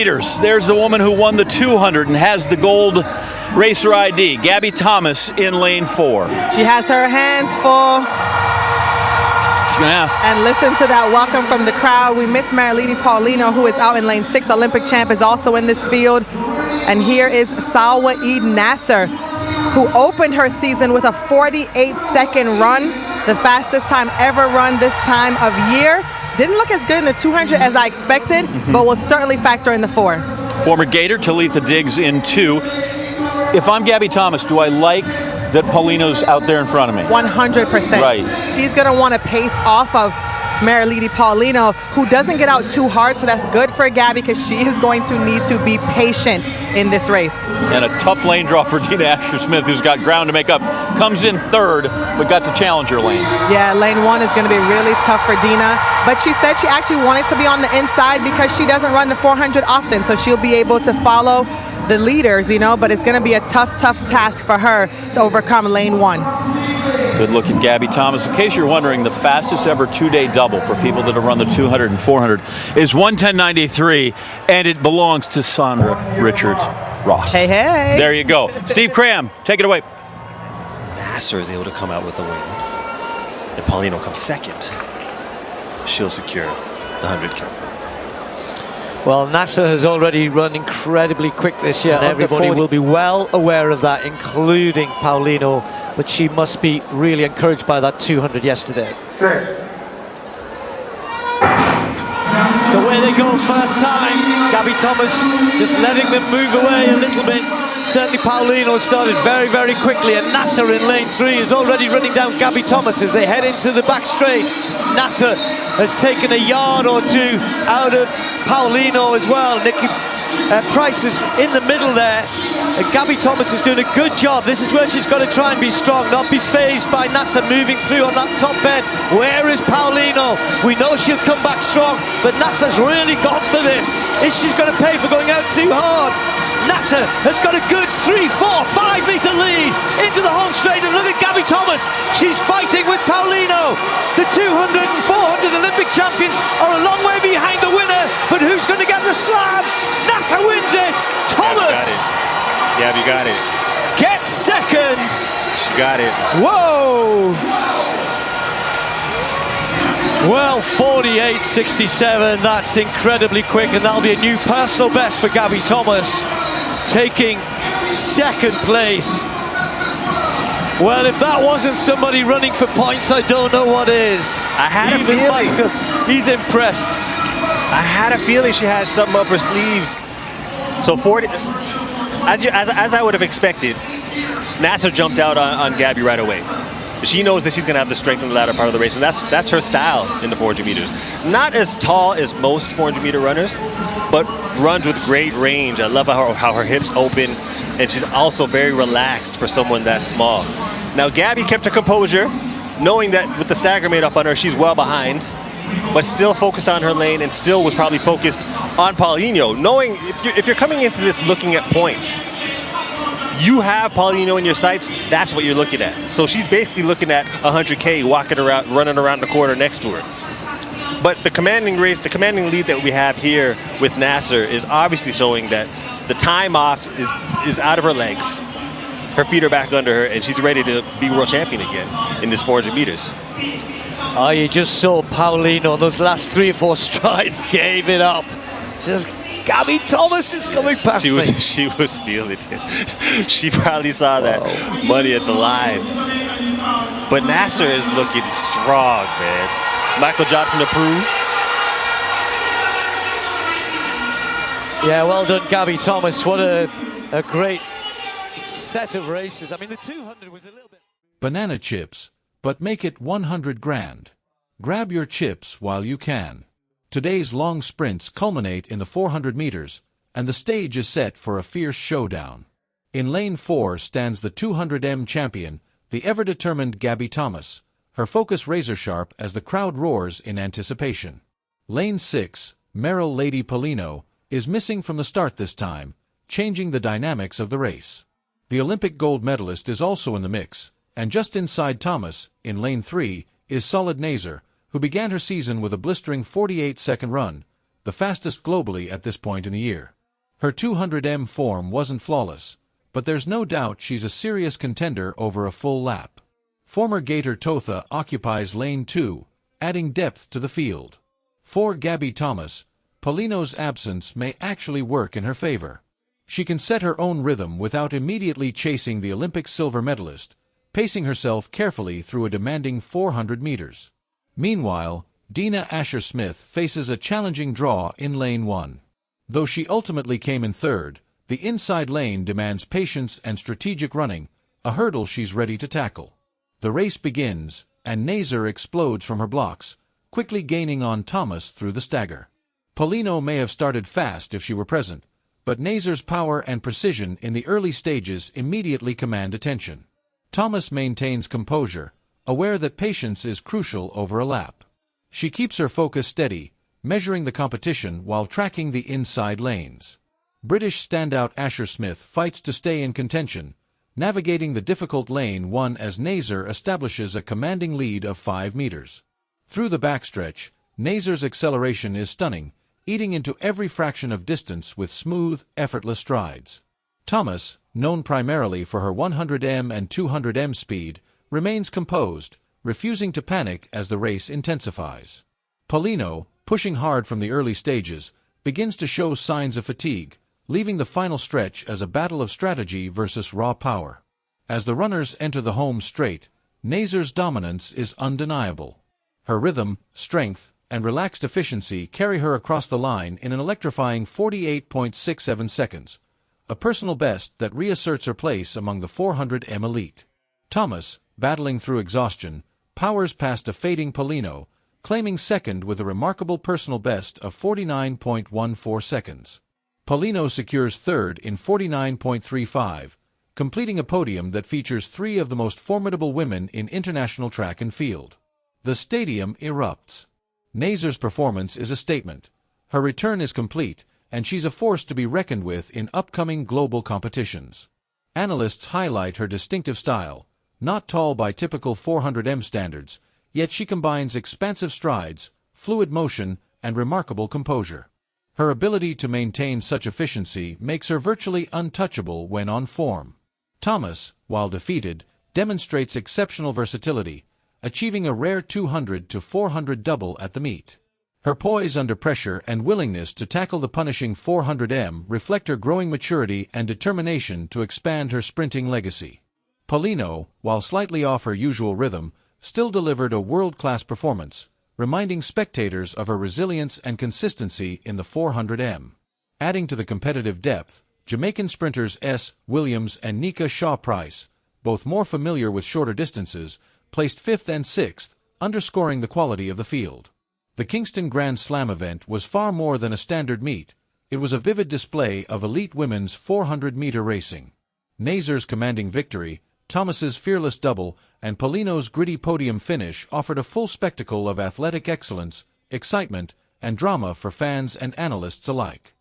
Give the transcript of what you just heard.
There's the woman who won the 200 and has the gold racer ID, Gabby Thomas in lane 4. She has her hands full. Yeah. And listen to that welcome from the crowd. We miss Maril Lady Paulino, who is out in lane 6. Olympic champ is also in this field. And here is Salwa Eid Naser, who opened her season with a 48-second run, the fastest time ever run this time of year. Didn't look as good in the 200 as I expected, but will certainly factor in the 4. Former Gator Totha digs in 2. If I'm Gabby Thomas, do I like that Paulino's out there in front of me? 100%. Right. She's going to want to pace off of Maril Lady Paulino, who doesn't get out too hard, so that's good for Gabby because she is going to need to be patient in this race. And a tough lane draw for Dina Asher-Smith, who's got ground to make up. Comes in 3rd, but got to challenger lane. Yeah, lane 1 is going to be really tough for Dina. But she said she actually wanted to be on the inside because she doesn't run the 400 often, so she'll be able to follow the leaders, you know, but it's going to be a tough task for her to overcome lane 1. Good look at Gabby Thomas. In case you're wondering, the fastest ever 2-day double for people that have run the 200 and 400 is 1:10.93, and it belongs to Sandra Richards-Ross. Hey, hey. There you go. Steve Cram, take it away. Naser is able to come out with a win, and Paulino comes 2nd. She'll secure the 100K. Well, Naser has already run incredibly quick this year, and everybody will be well aware of that, including Paulino, but she must be really encouraged by that 200 yesterday. So where they go first time, Gabby Thomas just letting them move away a little bit. Certainly Paulino started very quickly, and Naser in lane 3 is already running down Gabby Thomas as they head into the back straight. Naser has taken a yard or 2 out of Paulino as well. Nikki Price is in the middle there, and Gabby Thomas is doing a good job. This is where she's got to try and be strong, not be phased by Naser moving through on that top bend. Where is Paulino? We know she'll come back strong, but Naser's really gone for this. Is she going to pay for going out too hard? Naser has got a good 3, 4, 5 meter lead into the home straight, and look at Gabby Thomas. She's fighting with Paulino. The 200 and 400 Olympic champions are a long way behind the winner, but who's going to get the slam? Naser wins it. Thomas. Gabby got it. Gets 2nd. She got it. Whoa. Well, 48.67, that's incredibly quick, and that'll be a new personal best for Gabby Thomas, taking 2nd place. Well, if that wasn't somebody running for points, I don't know what is. I had a feeling. Michael, he's impressed. I had a feeling she had something up her sleeve. So 40, as I would have expected, Naser jumped out on Gabby right away. She knows that she's going to have the strength in the latter part of the race, and that's her style in the 400 meters. Not as tall as most 400 meter runners, but runs with great range. I love how her hips open, and she's also very relaxed for someone that small. Now Gabby kept her composure, knowing that with the stagger made up on her, she's well behind, but still focused on her lane, and still was probably focused on Paulino, knowing if you're coming into this looking at points, you have Paulino in your sights, that's what you're looking at. So she's basically looking at 100K walking around, running around the corner next to her. But the commanding lead that we have here with Naser is obviously showing that the time off is out of her legs. Her feet are back under her, and she's ready to be world champion again in this 400 meters. Oh, you just saw Paulino, those last 3 or 4 strides, gave it up. Just Gabby Thomas is coming past me. She was feeling it. She probably saw that money at the line. But Naser is looking strong, man. Michael Johnson approved. Yeah, well done, Gabby Thomas. What a great set of races. I mean, the 200 was a little bit... Banana chips, but make it 100 grand. Grab your chips while you can. Today's long sprints culminate in the 400 meters, and the stage is set for a fierce showdown. In lane 4 stands the 200m champion, the ever-determined Gabby Thomas, her focus razor-sharp as the crowd roars in anticipation. Lane 6, Maril Lady Paulino, is missing from the start this time, changing the dynamics of the race. The Olympic gold medalist is also in the mix, and just inside Thomas, in lane 3, is Solid Naser, who began her season with a blistering 48-second run, the fastest globally at this point in the year. Her 200m form wasn't flawless, but there's no doubt she's a serious contender over a full lap. Former Gator Totha occupies lane 2, adding depth to the field. For Gabby Thomas, Paulino's absence may actually work in her favor. She can set her own rhythm without immediately chasing the Olympic silver medalist, pacing herself carefully through a demanding 400 meters. Meanwhile, Dina Asher-Smith faces a challenging draw in lane 1. Though she ultimately came in third, the inside lane demands patience and strategic running, a hurdle she's ready to tackle. The race begins, and Naser explodes from her blocks, quickly gaining on Thomas through the stagger. Paulino may have started fast if she were present, but Naser's power and precision in the early stages immediately command attention. Thomas maintains composure, aware that patience is crucial over a lap. She keeps her focus steady, measuring the competition while tracking the inside lanes. British standout Asher-Smith fights to stay in contention, navigating the difficult lane 1 as Naser establishes a commanding lead of 5 meters. Through the backstretch, Naser's acceleration is stunning, eating into every fraction of distance with smooth, effortless strides. Thomas, known primarily for her 100m and 200m speed, remains composed, refusing to panic as the race intensifies. Paulino, pushing hard from the early stages, begins to show signs of fatigue, leaving the final stretch as a battle of strategy versus raw power. As the runners enter the home straight, Naser's dominance is undeniable. Her rhythm, strength, and relaxed efficiency carry her across the line in an electrifying 48.67 seconds, a personal best that reasserts her place among the 400m elite. Thomas, battling through exhaustion, powers past a fading Paulino, claiming second with a remarkable personal best of 49.14 seconds. Paulino secures third in 49.35, completing a podium that features 3 of the most formidable women in international track and field. The stadium erupts. Naser's performance is a statement. Her return is complete, and she's a force to be reckoned with in upcoming global competitions. Analysts highlight her distinctive style, not tall by typical 400m standards, yet she combines expansive strides, fluid motion, and remarkable composure. Her ability to maintain such efficiency makes her virtually untouchable when on form. Thomas, while defeated, demonstrates exceptional versatility, achieving a rare 200 to 400 double at the meet. Her poise under pressure and willingness to tackle the punishing 400m reflect her growing maturity and determination to expand her sprinting legacy. Paulino, while slightly off her usual rhythm, still delivered a world-class performance, reminding spectators of her resilience and consistency in the 400m. Adding to the competitive depth, Jamaican sprinters S. Williams and Nika Shaw-Price, both more familiar with shorter distances, placed 5th and 6th, underscoring the quality of the field. The Kingston Grand Slam event was far more than a standard meet. It was a vivid display of elite women's 400-meter racing. Naser's commanding victory, Thomas's fearless double, and Paulino's gritty podium finish offered a full spectacle of athletic excellence, excitement, and drama for fans and analysts alike.